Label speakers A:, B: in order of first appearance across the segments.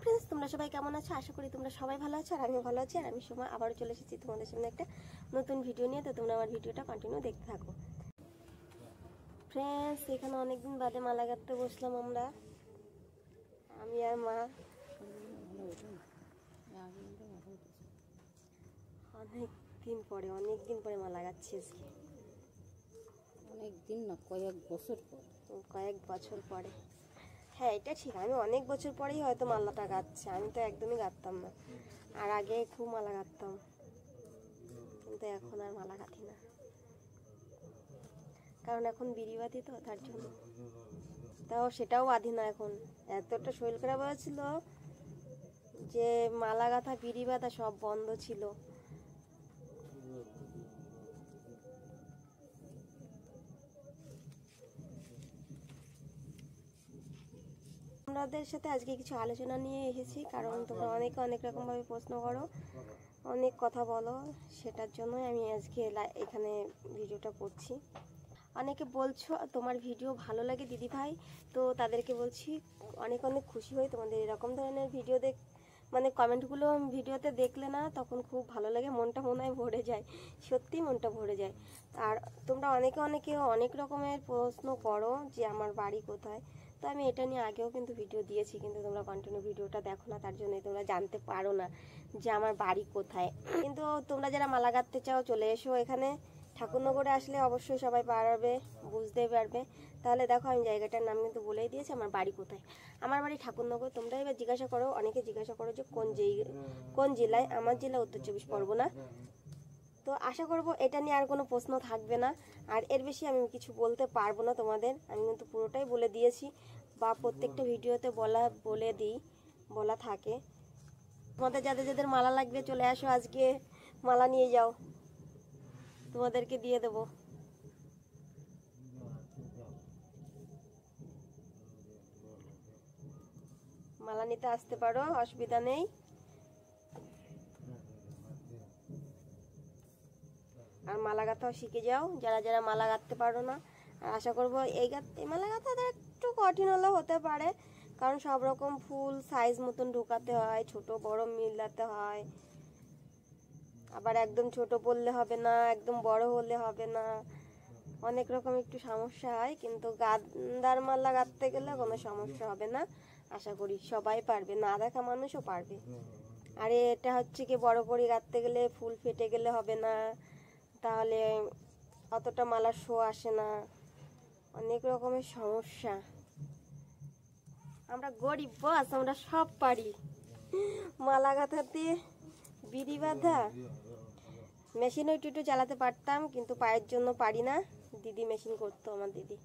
A: Friends, তোমরা সবাই কেমন আছো? আশা করি তোমরা সবাই ভালো আছো, আর আমিও ভালো আছি। আর আমি সময় আবারও চলে এসেছি তোমাদের সামনে একটা নতুন ভিডিও নিয়ে। তো তোমরা আমার ভিডিওটা কন্টিনিউ দেখতে থাকো। ফ্রেন্ডস, এখানে অনেকদিন বাদে মালা গাঁথতে বসলাম আমরা, আমি আর মা। অনেকদিন পরে মালা গাঁথছি আজকে।
B: অনেকদিন না, কয়েক বছর পরে।
A: হ্যাঁ, এটা ঠিক। আমি অনেক বছর পরেই হয়তো মালাটা গাঁথছি। আমি তো একদমই গাঁথতাম না, আর আগে খুব মালা গাঁথতাম, কিন্তু এখন আর মালা গাঁথি না, কারণ এখন বিড়ি বাঁধি তো, তার জন্য। তাও সেটাও বাঁধি না এখন। এতটা শরীর খারাপ হয়েছিল যে মালা গাঁথা, বিড়ি বাঁধা সব বন্ধ ছিল। তোমাদের সাথে আজকে কিছু আলোচনা নিয়ে এসেছি, কারণ তোমরা অনেকে অনেক রকমভাবে প্রশ্ন করো, অনেক কথা বলো, সেটার জন্যই আমি আজকে এখানে ভিডিওটা করছি। অনেকে বলছো তোমার ভিডিও ভালো লাগে দিদি ভাই, তো তাদেরকে বলছি অনেক অনেক খুশি হই তোমাদের এরকম ধরনের ভিডিও মানে কমেন্টগুলো ভিডিওতে দেখলে না, তখন খুব ভালো লাগে, মনটা মনে হয় ভরে যায়, সত্যি মনটা ভরে যায়। আর তোমরা অনেকে অনেক রকমের প্রশ্ন করো যে আমার বাড়ি কোথায়। তো আমি এটা নিয়ে আগেও কিন্তু ভিডিও দিয়েছি, কিন্তু তোমরা কন্টিনিউ ভিডিওটা দেখো না, তার জন্যই তোমরা জানতে পারো না যে আমার বাড়ি কোথায়। কিন্তু তোমরা যারা মালা গাঁথতে চাও চলে এসো এখানে। ঠাকুরনগরে আসলে অবশ্যই সবাই পারবে, বুঝতে পারবে। তাহলে দেখো, আমি জায়গাটার নাম কিন্তু বলেই দিয়েছি, আমার বাড়ি কোথায়। আমার বাড়ি ঠাকুরনগর। তোমরা এবার জিজ্ঞাসা করো, অনেকে জিজ্ঞাসা করো যে কোন জেলায়। আমার জেলা উত্তর চব্বিশ পরগনা। তো আশা করব এটা নিয়ে আর কোনো প্রশ্ন থাকবে না, আর এর বেশি আমি কিছু বলতে পারবো না তোমাদের। আমি কিন্তু পুরোটাই বলে দিয়েছি, বা প্রত্যেকটা ভিডিওতে বলা থাকে। তোমাদের যাদের যাদের মালা লাগবে চলে আসো, আজকে মালা নিয়ে যাও, তোমাদেরকে দিয়ে দেবো। মালা নিতে আসতে পারো, অসুবিধা নেই। আর মালা গাঁথাও শিখে যাও যারা যারা মালা গাঁথতে পারো না। আর আশা করবো এই মালা গাঁথাটা একটু কঠিন হলেও হতে পারে, কারণ সব রকম ফুল সাইজ মতন ঢোকাতে হয়, ছোট বড় মিলাতে হয়। আবার একদম ছোট বললে হবে না, একদম বড় হলে হবে না, অনেক রকম একটু সমস্যা হয়। কিন্তু গাঁদার মালা গাঁথতে গেলে কোনো সমস্যা হবে না, আশা করি সবাই পারবে, না দেখা মানুষও পারবে। আর এটা হচ্ছে কি, বড় করে গাঁথতে গেলে ফুল ফেটে গেলে হবে না, তাহলে অতটা মালার শো আসে না, অনেক রকমের সমস্যা। আমরা গরিব বস, আমরা সব পারি। মালা গাঁথাতে, বিড়ি বাঁধা, মেশিন একটু চালাতে পারতাম, কিন্তু পায়ের জন্য পারি না। দিদি মেশিন করতো, আমার দিদি,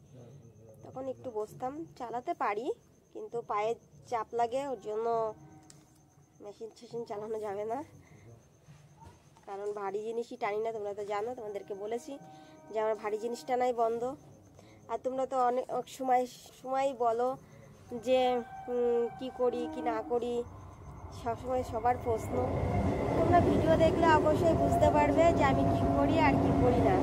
A: তখন একটু বসতাম, চালাতে পারি, কিন্তু পায়ের চাপ লাগে, ওর জন্য মেশিন চালানো যাবে না, কারণ ভারী জিনিসই টানি না। তোমরা তো জানো, তোমাদেরকে বলেছি যে আমার ভারী জিনিস টানাই বন্ধ। আর তোমরা তো অনেক সময় বলো যে কি করি কি না করি, সবসময় সবার প্রশ্ন। তোমরা ভিডিও দেখলে অবশ্যই বুঝতে পারবে যে আমি কি করি আর কি করি না।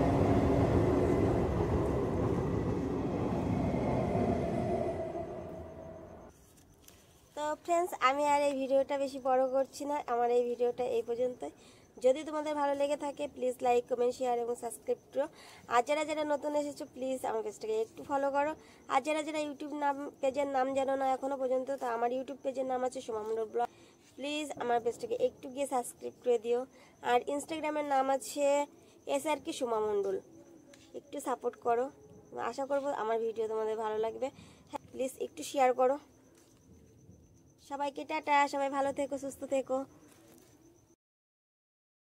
A: তো ফ্রেন্ডস, আমি আর এই ভিডিওটা বেশি বড় করছি না, আমার এই ভিডিওটা এই পর্যন্তই। যদি তোমাদের ভালো লেগে থাকে প্লিজ লাইক, কমেন্ট, শেয়ার এবং সাবস্ক্রাইব করো। আর যারা যারা নতুন এসেছো প্লিজ আমার পেজটাকে একটু ফলো করো। আর যারা যারা ইউটিউব পেজের নাম জানো না এখনও পর্যন্ত, তো আমার ইউটিউব পেজের নাম আছে সোমা মণ্ডল ব্লগ। প্লিজ আমার পেজটাকে একটু গিয়ে সাবস্ক্রাইব করে দিও। আর ইনস্টাগ্রামের নাম আছে SRK সোমা মণ্ডল, একটু সাপোর্ট করো। আশা করবো আমার ভিডিও তোমাদের ভালো লাগবে। হ্যাঁ, প্লিজ একটু শেয়ার করো। সবাইকে টাটা, সবাই ভালো থেকো, সুস্থ থেকো।